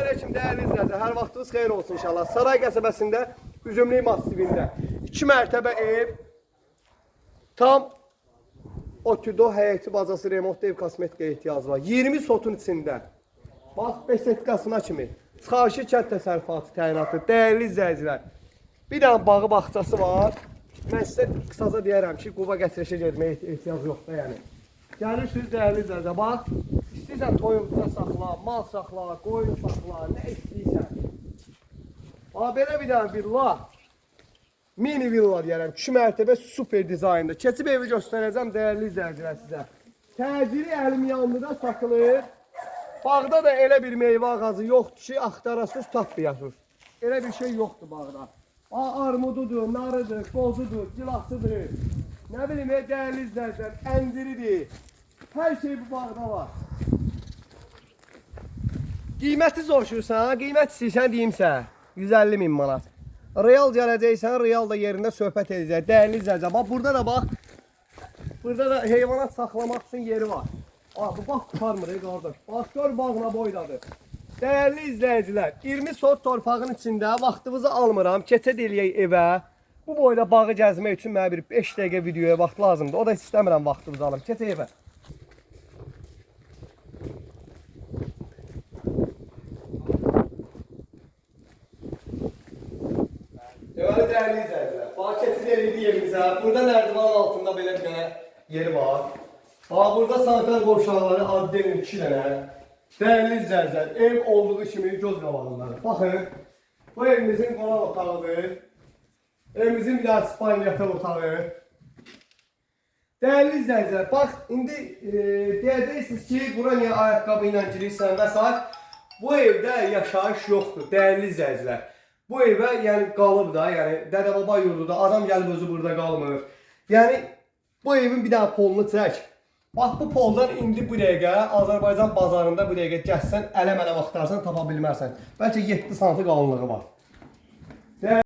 Selamünaleyküm değerli izləyicilər. Hər vaxtınız xeyir olsun inşallah. Saray qəsəbəsində Üzümlük massivində 2 mərtəbə ev, tam otudo həyəti bazası, remont ev, kosmetika ehtiyacı var. 20 sotun içində. Bax, besetkasına kimi. Çıxarşı kənd təsərrüfatı təyinatı. Değerli izləyicilər. Bir dənə bağı bağçası var. Mən sizə qısaca deyərəm ki, Quba gətirişə getməyə ehtiyac yoxdur yəni. Gəlirsiniz değerli izləyicilər. Bax, İstəyirsən toyuqda saxla, mal saxla, qoyun saxla, nə istəyirsən. Belə bir dənə villa, mini villa deyərəm, 2 mərtəbə super dizaynda. Keçib evi göstərəcəm dəyərli izləyicilər sizə. Təcili əlim yanlıda satılır. Bağda da elə bir meyvə ağacı yoxdur ki, axtarasınız, tapmayasınız. Elə bir şey yoxdur bağda. Armududur, narıdır, qozudur, gilasıdır. Nə bilim, dəyərli izləyicilər, ənciridir. Hər şey bu bağda var. Qiyməti soruşursan, qiymət istəyirsən deyimsə 150 min manat. Real gələcəksən, real da yerində söhbət edəcək. Dəyərli izləyicilər, bax burada da bax. Burada da heyvanat saxlamaq üçün yeri var. Bu bax tutarmır qardaş. Bax gör bağına boydadır. Dəyərli izləyicilər, 20 sot torpağın içində vaxtınızı almıram. Keçid eləyək evə. Bu boyda bağı gəzmək üçün mənə bir 5 dəqiqə videoya vaxt lazımdır. O da istəmirəm vaxtınızı alım. Keçid evə. Deməli dəyərli izləyicilər, bax keçid eləyib yerimizə. Burada nərdivanın altında belə bir dənə yeri var. Burada sanitar qovşaqları adden 2 dənə. Dəyərli izləyicilər, ev olduğu kimi göz qabağındadır. Baxın, bu evimizin qonaq otağıdır. Evimizin bir daha spayın yataq otağı. Dəyərli izləyicilər, bax indi deyəcəksiniz ki, bura niyə ayaqqabı ilə girirsən və s. Bu evdə yaşayış yoxdur, dəyərli izləyicilər. Bu evə yəni qalıb da, yəni dədə-baba yurduda adam gəlib özü burada qalmır. Yəni bu evin bir dənə polunu çək. Bax bu poldan indi bu dəqiqə Azərbaycan bazarında bu dəqiqə gəzsən, ələ-mənə axtarsan tapa bilmərsən. Bəlkə 7 sm qalınlığı var.